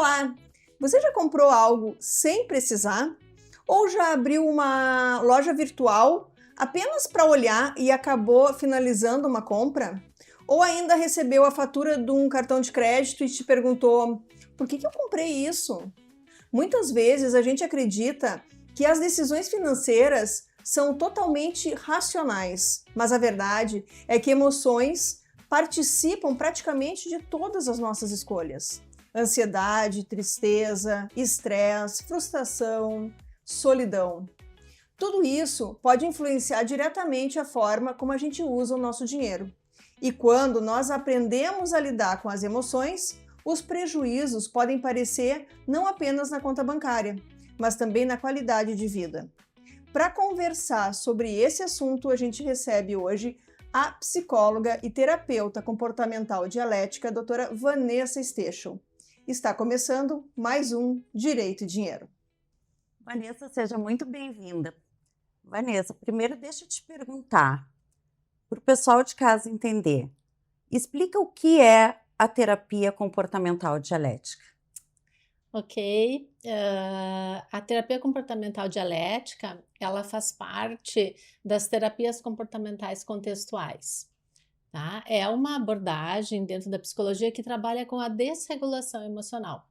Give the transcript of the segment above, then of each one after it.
Olá! Você já comprou algo sem precisar? Ou já abriu uma loja virtual apenas para olhar e acabou finalizando uma compra? Ou ainda recebeu a fatura de um cartão de crédito e te perguntou: por que eu comprei isso? Muitas vezes a gente acredita que as decisões financeiras são totalmente racionais, mas a verdade é que emoções participam praticamente de todas as nossas escolhas. Ansiedade, tristeza, estresse, frustração, solidão. Tudo isso pode influenciar diretamente a forma como a gente usa o nosso dinheiro. E quando nós aprendemos a lidar com as emoções, os prejuízos podem aparecer não apenas na conta bancária, mas também na qualidade de vida. Para conversar sobre esse assunto, a gente recebe hoje a psicóloga e terapeuta comportamental dialética, a doutora Vanessa Stechel. Está começando mais um Direito e Dinheiro. Vanessa, seja muito bem-vinda. Vanessa, primeiro deixa eu te perguntar, para o pessoal de casa entender, explica o que é a terapia comportamental dialética. Ok, a terapia comportamental dialética, ela faz parte das terapias comportamentais contextuais, tá? É uma abordagem dentro da psicologia que trabalha com a desregulação emocional,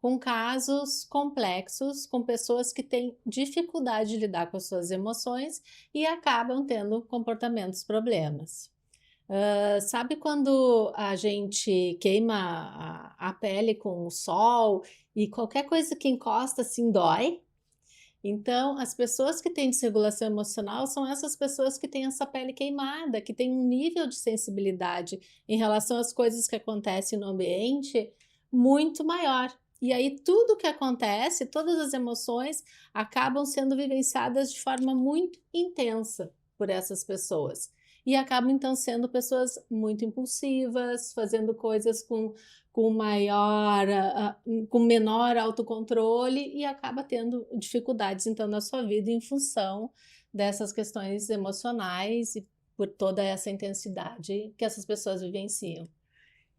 com casos complexos, com pessoas que têm dificuldade de lidar com as suas emoções e acabam tendo comportamentos problemas. Sabe quando a gente queima a pele com o sol e qualquer coisa que encosta assim dói? Então, as pessoas que têm desregulação emocional são essas pessoas que têm essa pele queimada, que têm um nível de sensibilidade em relação às coisas que acontecem no ambiente muito maior. E aí, tudo que acontece, todas as emoções acabam sendo vivenciadas de forma muito intensa por essas pessoas. E acabam, então, sendo pessoas muito impulsivas, fazendo coisas com menor autocontrole e acaba tendo dificuldades, então, na sua vida em função dessas questões emocionais e por toda essa intensidade que essas pessoas vivenciam.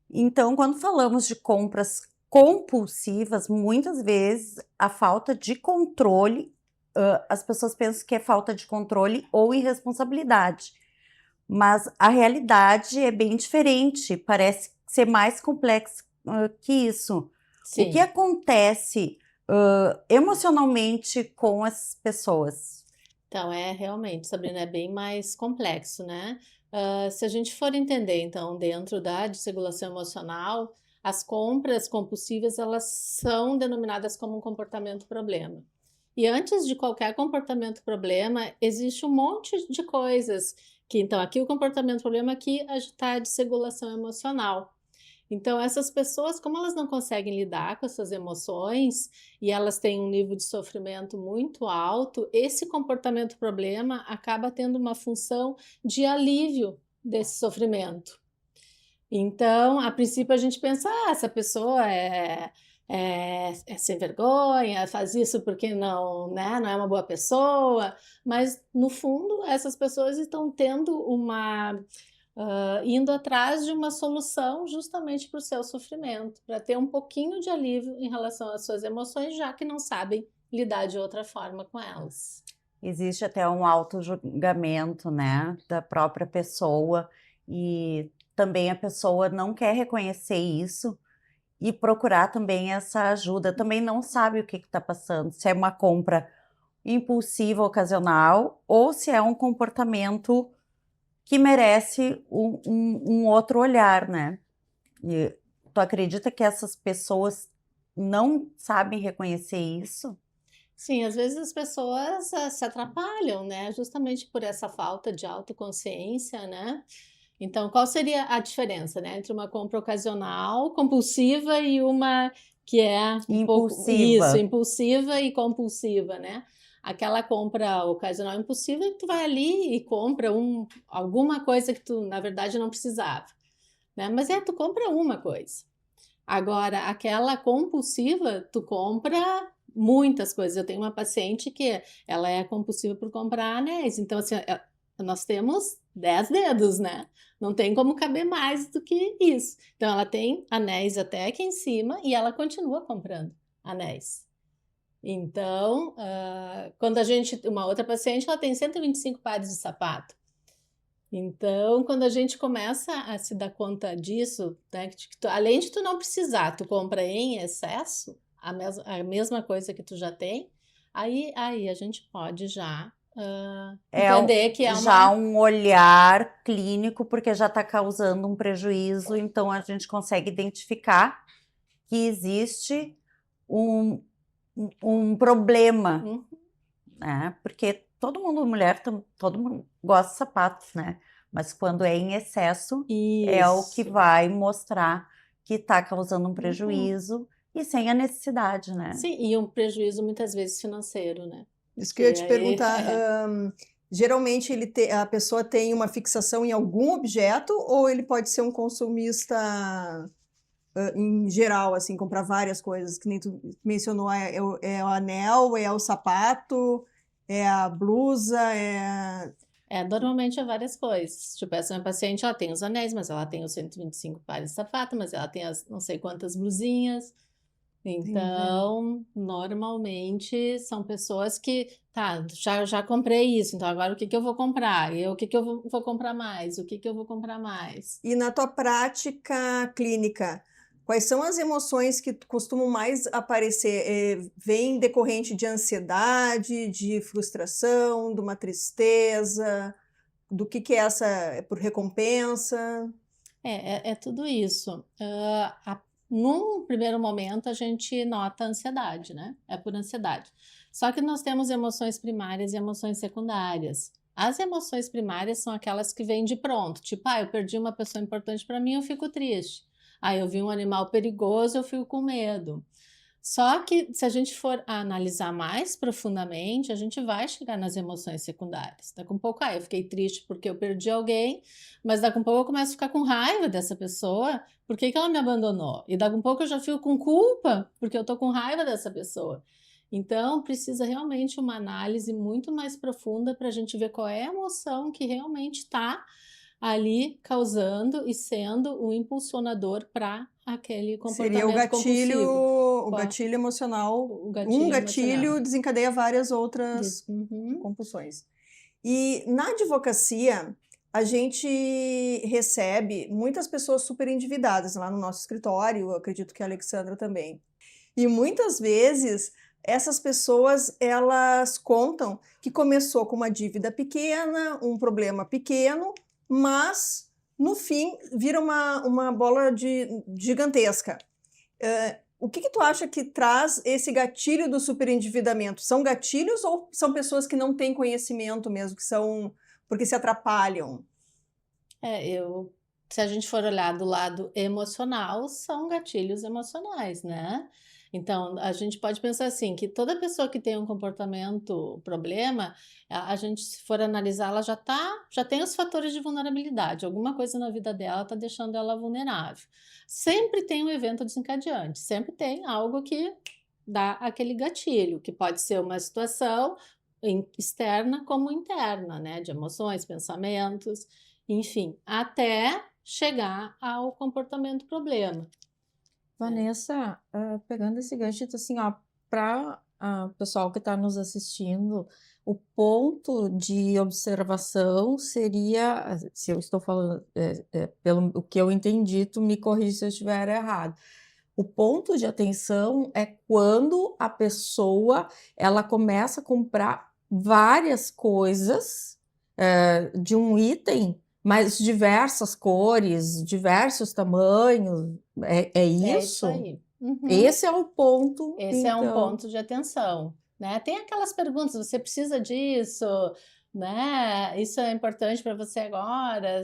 Então, quando falamos de compras compulsivas, muitas vezes a falta de controle, as pessoas pensam que é falta de controle ou irresponsabilidade. Mas a realidade é bem diferente, parece ser mais complexa que isso. Sim. O que acontece emocionalmente com as pessoas? Então, realmente, Sabrina, é bem mais complexo, né? Se a gente for entender, então, dentro da desregulação emocional, as compras compulsivas, elas são denominadas como um comportamento problema. E antes de qualquer comportamento problema, existe um monte de coisas que, então, aqui o comportamento problema, aqui está a desregulação emocional. Então, essas pessoas, como elas não conseguem lidar com essas emoções e elas têm um nível de sofrimento muito alto, esse comportamento problema acaba tendo uma função de alívio desse sofrimento. Então, a princípio, a gente pensa, essa pessoa é sem vergonha, faz isso porque não, né, não é uma boa pessoa, mas, no fundo, essas pessoas estão tendo indo atrás de uma solução justamente para o seu sofrimento, para ter um pouquinho de alívio em relação às suas emoções, já que não sabem lidar de outra forma com elas. Existe até um auto-julgamento, né, da própria pessoa, e também a pessoa não quer reconhecer isso e procurar também essa ajuda, também não sabe o que está passando, se é uma compra impulsiva ocasional ou se é um comportamento que merece um outro olhar, né? E tu acredita que essas pessoas não sabem reconhecer isso? Sim, às vezes as pessoas se atrapalham, né? Justamente por essa falta de autoconsciência, né? Então, qual seria a diferença, né, entre uma compra ocasional, compulsiva e uma que é um pouco Impulsiva. impulsiva e compulsiva, né? Aquela compra ocasional impulsiva que tu vai ali e compra alguma coisa que tu, na verdade, não precisava, né? Mas tu compra uma coisa. Agora, aquela compulsiva, tu compra muitas coisas. Eu tenho uma paciente que ela é compulsiva por comprar anéis. Então, assim, nós temos 10 dedos, né? Não tem como caber mais do que isso. Então, ela tem anéis até aqui em cima e ela continua comprando anéis. Então, quando uma outra paciente, ela tem 125 pares de sapato. Então, quando a gente começa a se dar conta disso, né, além de tu não precisar, tu compra em excesso a mesma coisa que tu já tem, aí a gente pode já entender que é já uma... um olhar clínico, porque já está causando um prejuízo, então a gente consegue identificar que existe um problema, Uhum. né? Porque todo mundo gosta de sapatos, né? Mas quando é em excesso, é o que Isso. vai mostrar que está causando um Uhum. prejuízo e sem a necessidade, né? Sim, e um prejuízo muitas vezes financeiro, né? Isso que eu ia te aí- perguntar. Geralmente a pessoa tem uma fixação em algum objeto ou ele pode ser um consumista em geral, assim, comprar várias coisas, que nem tu mencionou, é o anel, é o sapato, é a blusa, Normalmente é várias coisas. Tipo, essa minha paciente, ela tem os anéis, mas ela tem os 125 pares de sapato, mas ela tem as não sei quantas blusinhas. Então, normalmente são pessoas que, tá, já comprei isso, então agora o que que eu vou comprar? O que que eu vou comprar mais? O que que eu vou comprar mais? E na tua prática clínica, quais são as emoções que costumam mais aparecer? Vem decorrente de ansiedade, de frustração, de uma tristeza, do que é essa? É por recompensa? É tudo isso. Num primeiro momento, a gente nota a ansiedade, né? É por ansiedade. Só que nós temos emoções primárias e emoções secundárias. As emoções primárias são aquelas que vêm de pronto, tipo, eu perdi uma pessoa importante para mim, eu fico triste. Eu vi um animal perigoso, eu fico com medo. Só que se a gente for analisar mais profundamente, a gente vai chegar nas emoções secundárias. Daqui a um pouco, eu fiquei triste porque eu perdi alguém, mas daqui a pouco eu começo a ficar com raiva dessa pessoa, por que que ela me abandonou? E daqui a pouco eu já fico com culpa, porque eu tô com raiva dessa pessoa. Então, precisa realmente uma análise muito mais profunda para a gente ver qual é a emoção que realmente está ali causando e sendo o impulsionador para aquele Seria comportamento compulsivo. o gatilho emocional. O Um gatilho gatilho emocional. desencadeia várias outras Uhum. compulsões. E na advocacia, a gente recebe muitas pessoas super endividadas lá no nosso escritório, eu acredito que a Alexandra também. E muitas vezes essas pessoas, elas contam que começou com uma dívida pequena, um problema pequeno, mas no fim vira uma bola gigantesca. O que tu acha que traz esse gatilho do superendividamento? São gatilhos ou são pessoas que não têm conhecimento mesmo, que são porque se atrapalham? Se a gente for olhar do lado emocional, são gatilhos emocionais, né? Então, a gente pode pensar assim, que toda pessoa que tem um comportamento problema, a gente, se for analisar, ela já tem os fatores de vulnerabilidade. Alguma coisa na vida dela está deixando ela vulnerável. Sempre tem um evento desencadeante, sempre tem algo que dá aquele gatilho, que pode ser uma situação externa como interna, né? De emoções, pensamentos, enfim, até chegar ao comportamento problema. Vanessa, pegando esse gancho, assim, para o pessoal que está nos assistindo, o ponto de observação seria, se eu estou falando, pelo o que eu entendi, tu me corrige se eu estiver errado. O ponto de atenção é quando a pessoa ela começa a comprar várias coisas de um item, mas diversas cores, diversos tamanhos. É isso isso? aí. Uhum. Esse é o ponto, Esse é um então. ponto de atenção, né? Tem aquelas perguntas, você precisa disso, né? Isso é importante para você agora?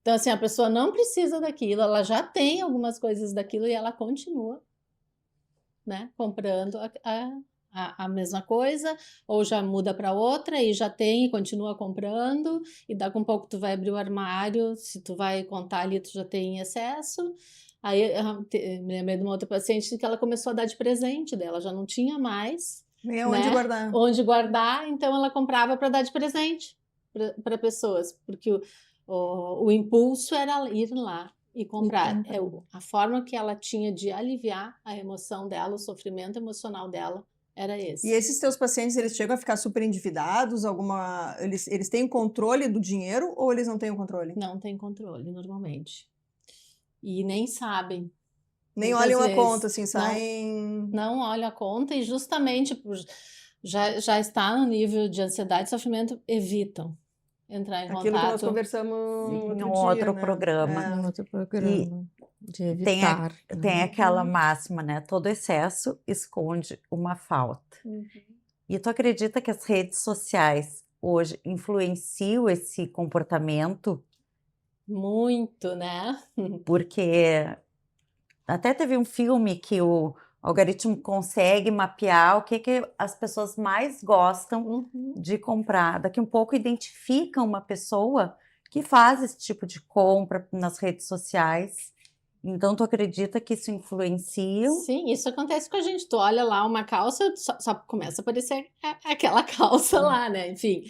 Então, assim, a pessoa não precisa daquilo, ela já tem algumas coisas daquilo e ela continua, né, comprando a mesma coisa, ou já muda para outra e já tem e continua comprando, e daqui a um pouco tu vai abrir o armário, se tu vai contar ali, tu já tem em excesso. Aí me lembrei de uma outra paciente que ela começou a dar de presente dela, já não tinha mais, Nem aonde né? guardar. Onde guardar, então ela comprava para dar de presente para pessoas, porque o impulso era ir lá e comprar. comprar. A forma que ela tinha de aliviar a emoção dela, o sofrimento emocional dela, era E esse. esses teus pacientes, eles chegam a ficar super endividados? Eles têm o controle do dinheiro ou eles não têm o controle? Não tem controle, normalmente. E nem sabem. Nem Muitas olham a vezes. conta, assim, Não, saem... não olham a conta e justamente por já está no nível de ansiedade e sofrimento, evitam entrar em Aquilo que nós contato. conversamos Em outro um dia, outro né? programa. É. Em outro programa. De Tem, evitar. tem né? aquela máxima, né? Todo excesso esconde uma falta. E tu acredita que as redes sociais hoje influenciam esse comportamento? Muito, né? Porque até teve um filme que o algoritmo consegue mapear o que as pessoas mais gostam Uhum. de comprar. Daqui um pouco identifica uma pessoa que faz esse tipo de compra nas redes sociais. Então, tu acredita que isso influencia? Sim, isso acontece com a gente. Tu olha lá uma calça, só começa a aparecer aquela calça lá, né? Enfim.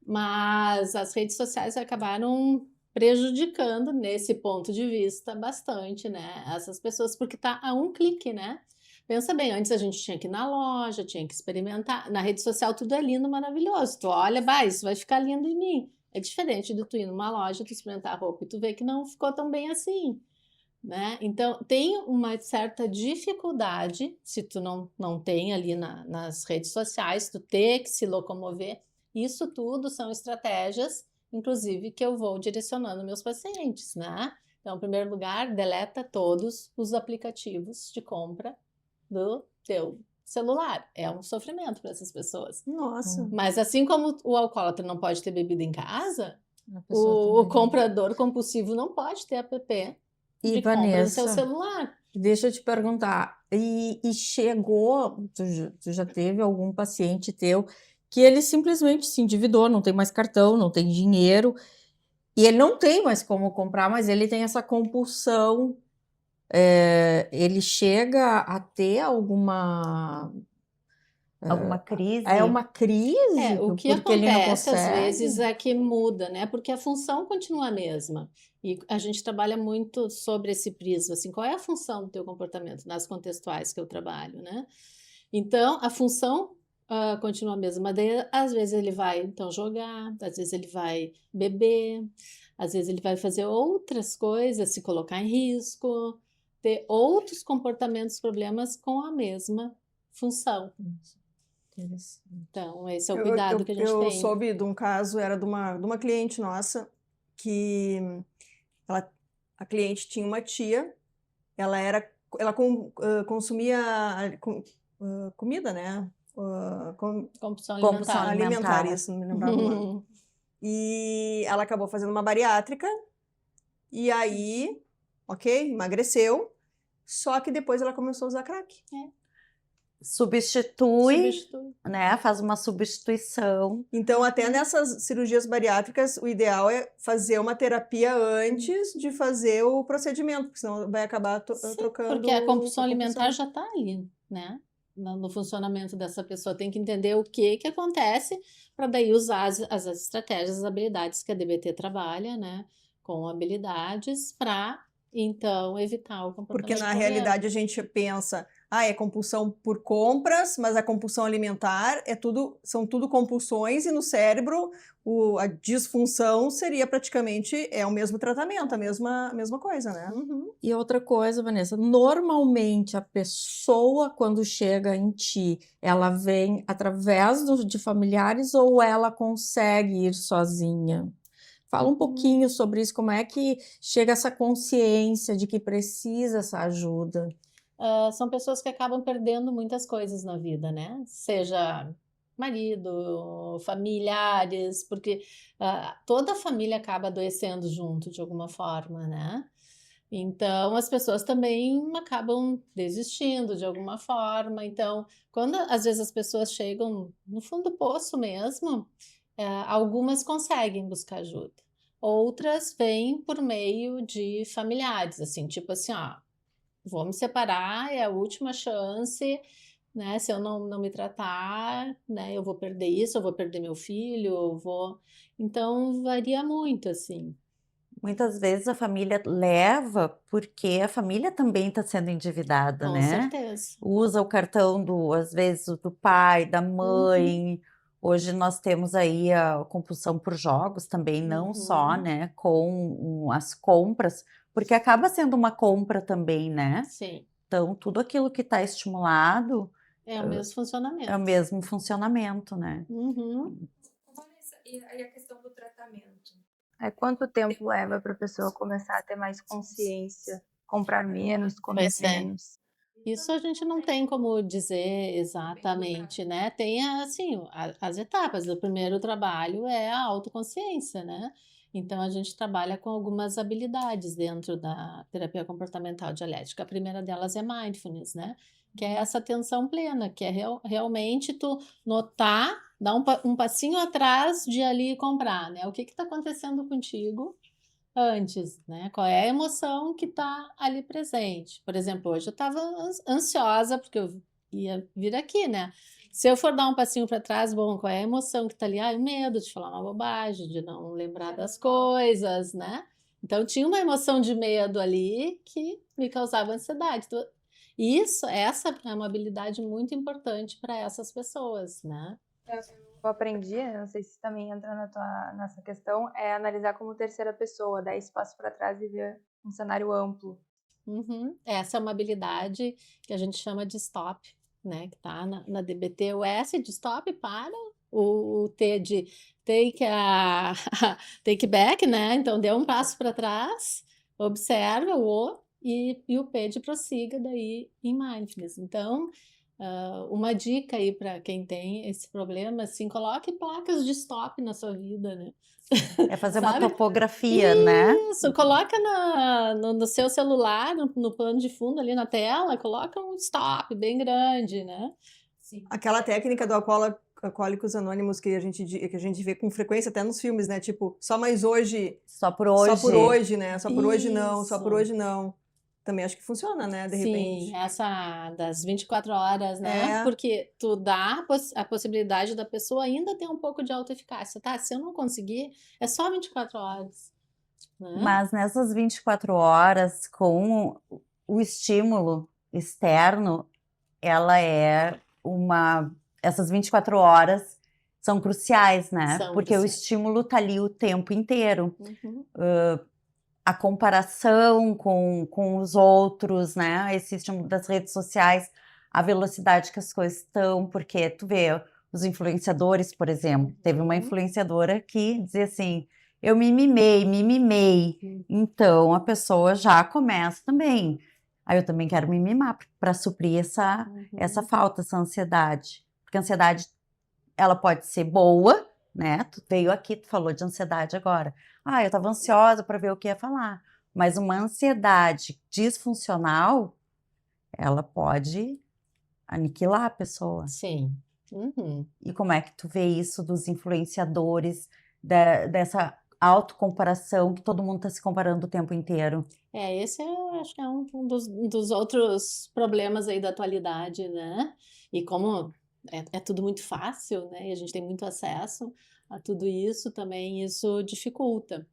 Mas as redes sociais acabaram prejudicando nesse ponto de vista bastante, né? Essas pessoas, porque tá a um clique, né? Pensa bem, antes a gente tinha que ir na loja, tinha que experimentar. Na rede social tudo é lindo, maravilhoso. Tu olha, bah, isso vai ficar lindo em mim. É diferente de tu ir numa loja, tu experimentar a roupa e tu ver que não ficou tão bem assim, né? Então, tem uma certa dificuldade, se tu não tem ali nas redes sociais, tu ter que se locomover. Isso tudo são estratégias, inclusive, que eu vou direcionando meus pacientes, né? Então, em primeiro lugar, deleta todos os aplicativos de compra do teu celular. É um sofrimento para essas pessoas. Nossa. Mas assim como o alcoólatra não pode ter bebida em casa, A pessoa o também. comprador compulsivo não pode ter app E de compra no seu Vanessa, celular. deixa eu te perguntar, e chegou, tu já teve algum paciente teu que ele simplesmente se endividou, não tem mais cartão, não tem dinheiro, e ele não tem mais como comprar, mas ele tem essa compulsão, ele chega a ter alguma Crise? é uma crise, O que porque ele não acontece às vezes consegue? é que muda, né? Porque a função continua a mesma. E a gente trabalha muito sobre esse prisma, assim, qual é a função do teu comportamento nas contextuais que eu trabalho, né? Então, a função continua a mesma. Mas daí, às vezes ele vai, então, jogar, às vezes ele vai beber, às vezes ele vai fazer outras coisas, se colocar em risco, ter outros comportamentos, problemas com a mesma função. Então, esse é o cuidado que a gente Eu tem. soube de um caso, era de uma cliente nossa, que a cliente tinha uma tia, ela consumia comida, né? Compulsão Compulsão alimentar. Alimentar, isso, não me lembrava o nome. E ela acabou fazendo uma bariátrica, e aí, ok, emagreceu, só que depois ela começou a usar crack. Substitui, Substitui. né? Faz uma substituição. Então, até nessas cirurgias bariátricas, o ideal é fazer uma terapia antes de fazer o procedimento, porque senão vai acabar trocando. Porque a compulsão alimentar já está ali, né? No funcionamento dessa pessoa. Tem que entender o que acontece para daí usar as estratégias, as habilidades que a DBT trabalha, né? Com habilidades para, então, evitar o comportamento. Porque na problema. realidade a gente pensa, é compulsão por compras, mas a compulsão alimentar são tudo compulsões, e no cérebro a disfunção seria praticamente o mesmo tratamento, a mesma coisa, né? Uhum. E outra coisa, Vanessa, normalmente a pessoa, quando chega em ti, ela vem através de familiares ou ela consegue ir sozinha? Fala um pouquinho sobre isso, como é que chega essa consciência de que precisa essa ajuda? São pessoas que acabam perdendo muitas coisas na vida, né? Seja marido, familiares, porque toda a família acaba adoecendo junto de alguma forma, né? Então, as pessoas também acabam desistindo de alguma forma. Então, quando às vezes as pessoas chegam no fundo do poço mesmo, algumas conseguem buscar ajuda. Outras vêm por meio de familiares, assim, tipo assim, ó, vou me separar, é a última chance, né? Se eu não me tratar, né? Eu vou perder isso, eu vou perder meu filho, eu vou... Então, varia muito, assim. Muitas vezes a família leva porque a família também está sendo endividada, Com né? certeza. Usa o cartão às vezes, do pai, da Uhum, mãe. Hoje nós temos aí a compulsão por jogos também, não só, uhum. né, com as compras, porque acaba sendo uma compra também, né? Sim, Então, tudo aquilo que está estimulado é o mesmo é o funcionamento. mesmo funcionamento, né? Uhum. Vanessa, e aí a questão do tratamento? Quanto tempo leva para a pessoa começar a ter mais consciência, comprar menos, comer Pois é. menos? Isso a gente não tem como dizer exatamente, né? Tem assim, as etapas. O primeiro trabalho é a autoconsciência, né? Então a gente trabalha com algumas habilidades dentro da terapia comportamental dialética. A primeira delas é mindfulness, né? Que é essa atenção plena, que é realmente tu notar, dar um passinho atrás de ali comprar, né? O que está acontecendo contigo antes, né? Qual é a emoção que está ali presente? Por exemplo, hoje eu estava ansiosa porque eu ia vir aqui, né? Se eu for dar um passinho para trás, bom, qual é a emoção que está ali? Ah, o medo de falar uma bobagem, de não lembrar das coisas, né? Então tinha uma emoção de medo ali que me causava ansiedade. Então, essa é uma habilidade muito importante para essas pessoas, né? Eu aprendi, não sei se também entra nessa questão, é analisar como terceira pessoa, dar espaço para trás e ver um cenário amplo. Uhum. Essa é uma habilidade que a gente chama de stop, né? Que tá na DBT, o S de stop para, o T de take back, né? Então dê um passo para trás, observa e o P de prossiga daí em mindfulness. Então, uma dica aí para quem tem esse problema, assim, coloque placas de stop na sua vida, né? É fazer uma Sabe? topografia, né? Isso, coloca no seu celular, no plano de fundo ali na tela, coloca um stop bem grande, né? Sim. Aquela técnica do Alcoólicos Anônimos que a gente vê com frequência até nos filmes, né? Tipo, só mais hoje, Só por só por hoje. hoje, né? Só por hoje não, só por Isso. hoje não. Também acho que funciona, né? De Sim, repente. essa das 24 horas, né? É. Porque tu dá a possibilidade da pessoa ainda ter um pouco de autoeficácia, tá? Se eu não conseguir, é só 24 horas, né? Mas nessas 24 horas, com o estímulo externo, ela é essas 24 horas são cruciais, né? São Porque o cruciais. estímulo tá ali o tempo inteiro. Uhum. A comparação com os outros, né? Esse estímulo das redes sociais, a velocidade que as coisas estão, porque tu vê os influenciadores, por exemplo, teve uma Uhum. influenciadora que dizia assim, eu me mimei, então a pessoa já começa também. Aí eu também quero me mimar para suprir essa falta, essa ansiedade, porque a ansiedade ela pode ser boa, né? Tu veio aqui, tu falou de ansiedade agora. Ah, eu estava ansiosa para ver o que ia falar. Mas uma ansiedade disfuncional, ela pode aniquilar a pessoa. Sim. Uhum. E como é que tu vê isso dos influenciadores, dessa autocomparação que todo mundo está se comparando o tempo inteiro? Esse acho que é um dos outros problemas aí da atualidade, né? E como é tudo muito fácil, né? E a gente tem muito acesso a tudo isso, também isso dificulta.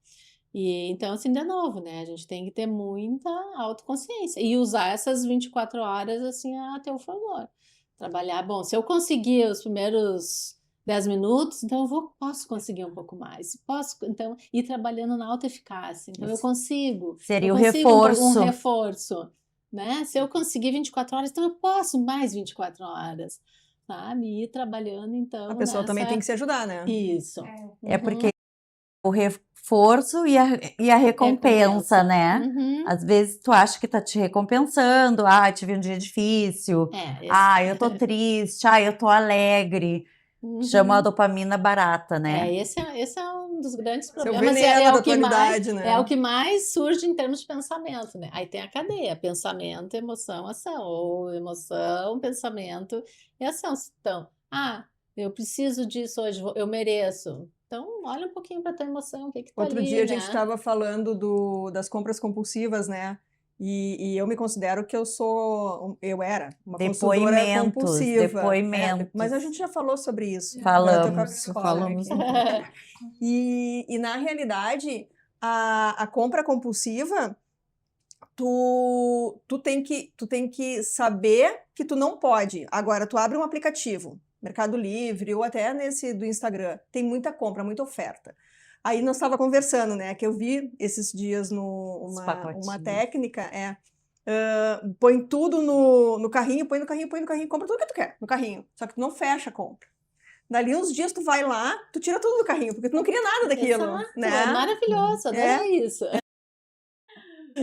E então, assim, de novo, né? A gente tem que ter muita autoconsciência e usar essas 24 horas, assim, a teu favor. Trabalhar, bom, se eu conseguir os primeiros 10 minutos, então posso conseguir um pouco mais. Posso, então, ir trabalhando na autoeficácia. Então, eu consigo. Seria Eu o consigo um reforço. reforço, né? Se eu conseguir 24 horas, então eu posso mais 24 horas, sabe? E ir trabalhando, então, A pessoa também tem que se ajudar, né? Isso. É porque o reforço e a recompensa, né? Uhum. Às vezes tu acha que tá te recompensando, tive um dia difícil, eu tô triste, eu tô alegre. Chama a dopamina barata, né? Esse é um dos grandes Esse é o problemas, veneno da o que mais, atualidade, né? é o que mais surge em termos de pensamento, né? Aí tem a cadeia, pensamento, emoção, ação, ou emoção, pensamento e ação. Então, eu preciso disso hoje, eu mereço. Então, olha um pouquinho para tua emoção, o que que tá Outro ali, dia a né? gente estava falando das compras compulsivas, né? E eu me considero que eu era uma consumidora Depoimentos, compulsiva. depoimentos. Mas a gente já falou sobre isso. Agora eu tô com a Falamos, psicóloga falamos. aqui. E na realidade, a compra compulsiva, tu tem que saber que tu não pode. Agora, tu abre um aplicativo, Mercado Livre ou até nesse do Instagram, tem muita compra, muita oferta. Aí nós estava conversando, né, que eu vi esses dias uma pacotinhos. técnica, põe tudo no carrinho, põe no carrinho, compra tudo que tu quer no carrinho, só que tu não fecha a compra. Dali uns dias tu vai lá, tu tira tudo do carrinho, porque tu não queria nada daquilo, Exato, né? é maravilhoso, adorei isso.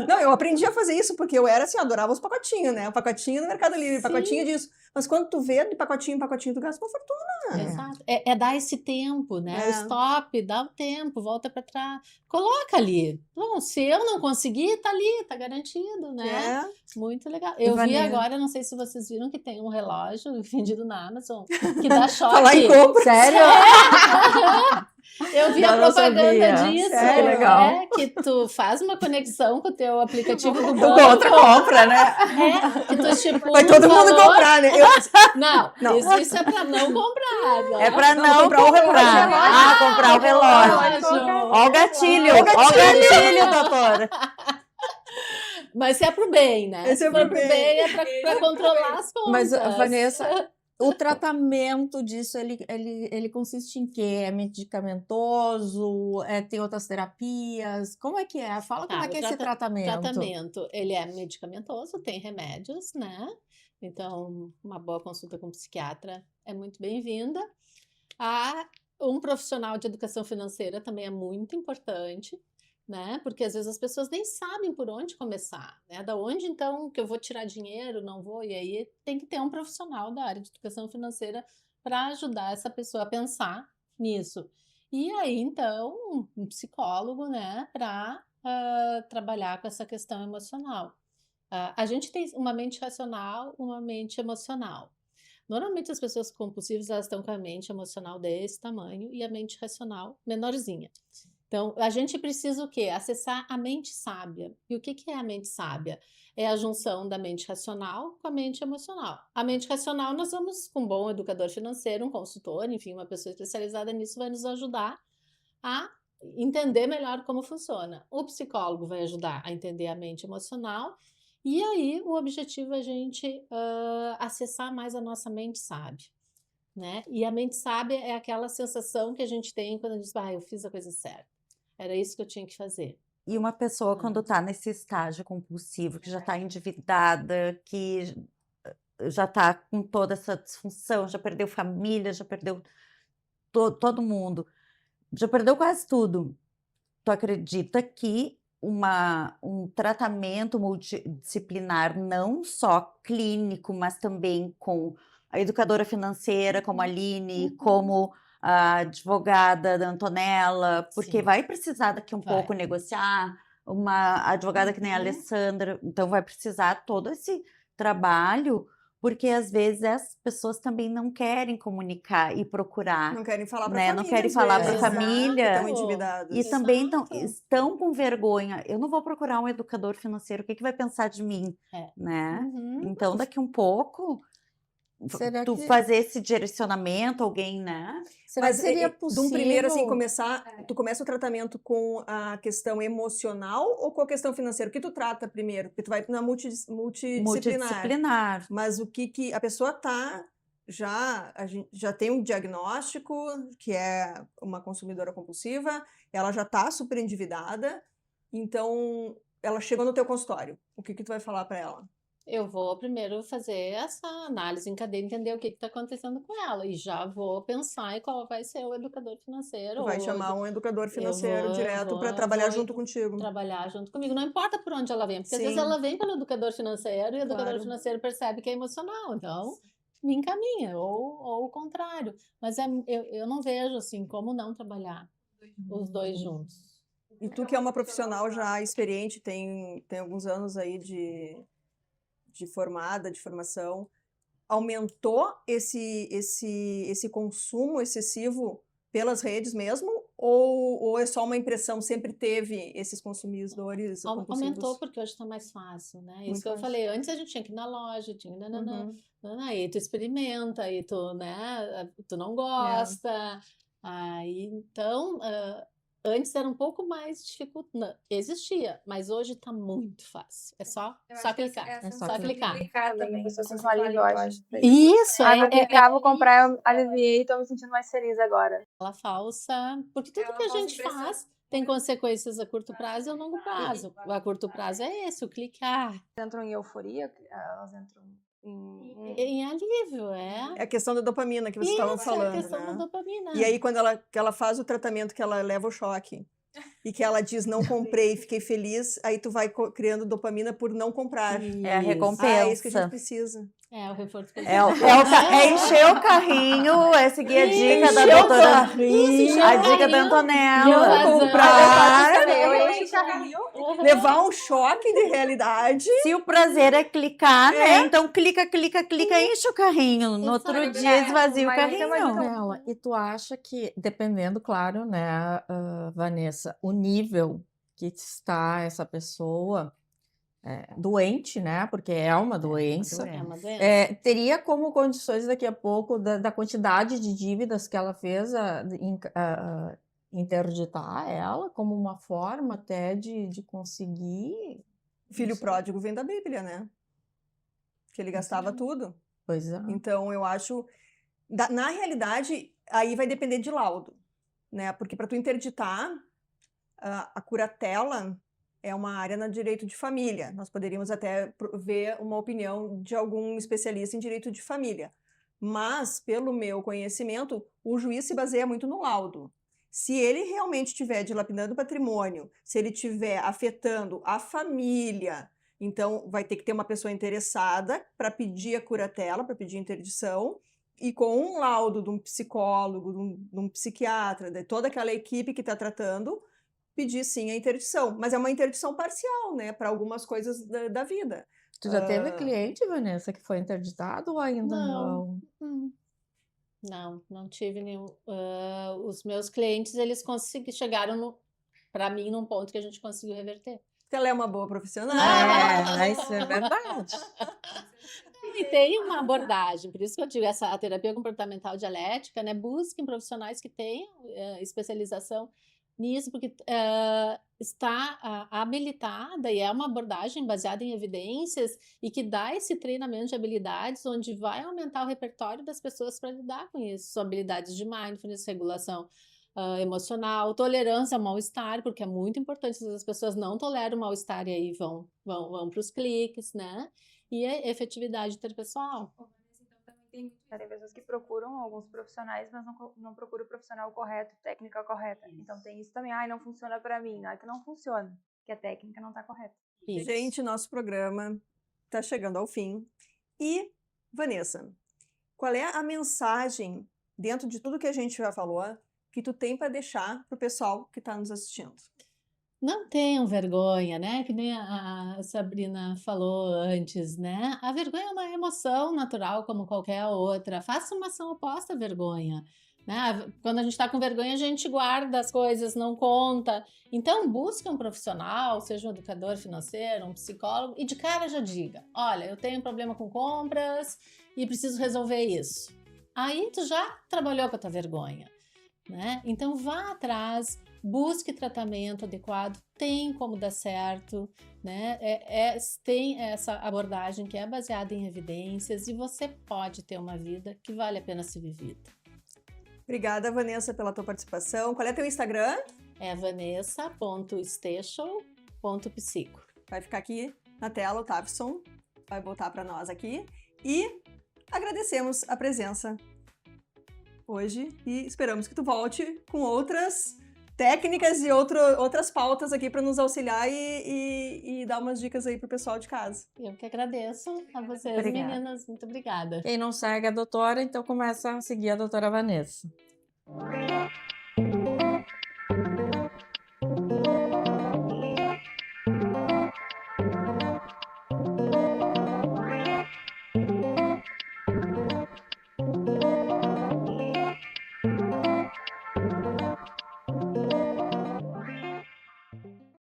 Não, eu aprendi a fazer isso porque eu era assim, eu adorava os pacotinhos, né? O pacotinho do Mercado Livre, Sim. pacotinho disso. Mas quando tu vê de pacotinho em pacotinho, tu gasta uma fortuna. Exato. É dar esse tempo, né? O É. stop, dá o tempo, volta para trás. Coloca ali. Bom, se eu não conseguir, tá ali, tá garantido, né? Muito legal. Eu vi Vanessa. agora, não sei se vocês viram que tem um relógio vendido na Amazon que dá choque. Falar em compra. Sério? Eu vi a Eu não propaganda sabia. disso. Sério? Legal. Que tu faz uma conexão com o teu aplicativo do Com banco. outra compra, né? Que tu estipula Vai todo um mundo valor. comprar, né? Não, Não. Isso é para não comprar. Né? É para Não, não comprar o relógio. comprar. Comprar o relógio. Ó o gatilho, ó o gatilho, doutora. Mas se é pro bem, né? Esse é Se for pro bem. é para controlar as contas. Mas, Vanessa, o tratamento disso, ele consiste em quê? É medicamentoso? Tem outras terapias? Como é que é? Fala como Tá, é que é o esse tratamento. O tratamento, ele é medicamentoso, tem remédios, né? Então, uma boa consulta com um psiquiatra é muito bem-vinda. Um profissional de educação financeira também é muito importante, né? Porque às vezes as pessoas nem sabem por onde começar, né? Da onde então que eu vou tirar dinheiro, não vou, e aí tem que ter um profissional da área de educação financeira para ajudar essa pessoa a pensar nisso. E aí então um psicólogo, né, para trabalhar com essa questão emocional. A gente tem uma mente racional, uma mente emocional. Normalmente as pessoas compulsivas elas estão com a mente emocional desse tamanho e a mente racional menorzinha. Então, a gente precisa o quê? Acessar a mente sábia. E o que é a mente sábia? É a junção da mente racional com a mente emocional. A mente racional, nós vamos com um bom educador financeiro, um consultor, enfim, uma pessoa especializada nisso vai nos ajudar a entender melhor como funciona. O psicólogo vai ajudar a entender a mente emocional e aí o objetivo é a gente acessar mais a nossa mente sábia. Né? E a mente sábia é aquela sensação que a gente tem quando a gente diz, eu fiz a coisa certa. Era isso que eu tinha que fazer. E uma pessoa, quando está nesse estágio compulsivo, que já está endividada, que já está com toda essa disfunção, já perdeu família, já perdeu todo mundo, já perdeu quase tudo. Tu acredita que um tratamento multidisciplinar, não só clínico, mas também com a educadora financeira, como a Aline, como a advogada da Antonella, porque Sim. vai precisar daqui um Vai. pouco negociar, uma advogada que nem a Alessandra, então vai precisar todo esse trabalho, porque às vezes as pessoas também não querem comunicar e procurar. Não querem falar para Né? a família. Não querem às falar vezes, pra né? família. Que estão endividadas. E também Exato. estão com vergonha. Eu não vou procurar um educador financeiro, o que vai pensar de mim? Né? Uhum. Então, daqui um pouco, Será tu que- fazer esse direcionamento, alguém, né? Será Mas que seria de possível? um primeiro, assim, tu começa o tratamento com a questão emocional ou com a questão financeira? O que tu trata primeiro? Porque tu vai na multidisciplinar. Multidisciplinar. Mas o que a pessoa a gente já tem um diagnóstico, que é uma consumidora compulsiva, ela já está super endividada, então ela chegou no teu consultório. O que tu vai falar para ela? Eu vou primeiro fazer essa análise em cadeia, entender o que está acontecendo com ela e já vou pensar em qual vai ser o educador financeiro. Tu vai chamar um educador financeiro vou- direto para eu trabalhar vou junto contigo. trabalhar junto comigo, não importa por onde ela vem, porque às vezes Sim. ela vem pelo educador financeiro e o educador Claro. financeiro percebe que é emocional, então me encaminha, ou o contrário. Mas eu não vejo assim como não trabalhar os dois juntos. E tu que é uma profissional já experiente, tem alguns anos aí de formação, aumentou esse consumo excessivo pelas redes mesmo? Ou é só uma impressão, sempre teve esses consumidores compulsivos? Aumentou porque hoje está mais fácil, né? Isso Muito que eu fácil. falei, antes a gente tinha que ir na loja, tinha Uhum. aí tu experimenta, aí tu, né, tu não É. gosta, aí então, antes era um pouco mais dificultado, existia, mas hoje está muito fácil, é só clicar, É só só clicar. Também, eu sinto um alívio, eu acho. Isso, Ah, vou clicar, vou comprar, eu aliviei e tô me sentindo mais feliz agora. aquela falsa, porque tudo que a gente faz tem consequências a curto prazo e a longo prazo. A curto prazo é esse, o clicar. Elas entram em euforia, elas entram em... Em alívio, É a questão da dopamina que vocês estavam Isso, falando, é a questão da né? dopamina. E aí, quando que ela faz o tratamento, que ela leva o choque, e que ela diz, não comprei, fiquei feliz, aí tu vai criando dopamina por não comprar. É a Isso. recompensa. Ah, é isso que a gente precisa. É o reforço É encher o carrinho, é seguir a dica da Encher o doutora. carrinho, A dica da Antonella. comprar, Eu encho o carrinho. levar um choque de realidade. Se o prazer é clicar, né? Então clica, enche o carrinho. No outro dia esvazia o Mas tem uma carrinho. dica- Nela. E tu acha que, dependendo, claro, né, Vanessa, o nível que está essa pessoa doente, né? Porque é uma doença. É uma doença. Teria como condições daqui a pouco da quantidade de dívidas que ela fez interditar ela como uma forma até de conseguir. Filho Isso. pródigo vem da Bíblia, né? Que ele gastava tudo. Pois é. Então, eu acho... Na realidade, aí vai depender de laudo, né? Porque para tu interditar, a curatela é uma área no direito de família. Nós poderíamos até ver uma opinião de algum especialista em direito de família. Mas, pelo meu conhecimento, o juiz se baseia muito no laudo. Se ele realmente estiver dilapidando o patrimônio, se ele estiver afetando a família, então vai ter que ter uma pessoa interessada para pedir a curatela, para pedir a interdição, e com um laudo de um psicólogo, de um psiquiatra, de toda aquela equipe que está tratando, pedir sim a interdição. Mas é uma interdição parcial, né, para algumas coisas da vida. Tu já teve cliente, Vanessa, que foi interditado ou ainda Não. não? Não tive nenhum. Os meus clientes, eles chegaram para mim num ponto que a gente conseguiu reverter. Ela é uma boa profissional. Isso é verdade. E tem uma abordagem, por isso que eu digo, a terapia comportamental dialética, né? Busquem profissionais que tenham especialização nisso, porque está habilitada e é uma abordagem baseada em evidências e que dá esse treinamento de habilidades onde vai aumentar o repertório das pessoas para lidar com isso. São habilidades de mindfulness, regulação emocional, tolerância ao mal-estar, porque é muito importante, se as pessoas não toleram o mal-estar e aí vão para os cliques, né? E a efetividade interpessoal. Tem pessoas que procuram alguns profissionais, mas não procuram o profissional correto, técnica correta. Então tem isso também. Não funciona para mim. Não é que não funciona, que a técnica não está correta. Isso. Gente, nosso programa está chegando ao fim. E, Vanessa, qual é a mensagem, dentro de tudo que a gente já falou, que tu tem para deixar para o pessoal que está nos assistindo? Não tenham vergonha, né? Que nem a Sabrina falou antes, né? A vergonha é uma emoção natural como qualquer outra. Faça uma ação oposta à vergonha, né? Quando a gente está com vergonha, a gente guarda as coisas, não conta. Então, busque um profissional, seja um educador financeiro, um psicólogo, e de cara já diga: olha, eu tenho um problema com compras e preciso resolver isso. Aí tu já trabalhou com a tua vergonha, né? Então, vá atrás. Busque tratamento adequado, tem como dar certo, né? Tem essa abordagem que é baseada em evidências e você pode ter uma vida que vale a pena ser vivida. Obrigada, Vanessa, pela tua participação. Qual é teu Instagram? É vanessa.stechel.psico. Vai ficar aqui na tela, o Tavson vai botar para nós aqui. E agradecemos a presença hoje e esperamos que tu volte com outras técnicas e outras pautas aqui para nos auxiliar e dar umas dicas aí pro pessoal de casa. Eu que agradeço a vocês, Obrigada. meninas. Muito obrigada. Quem não segue a doutora, então começa a seguir a doutora Vanessa.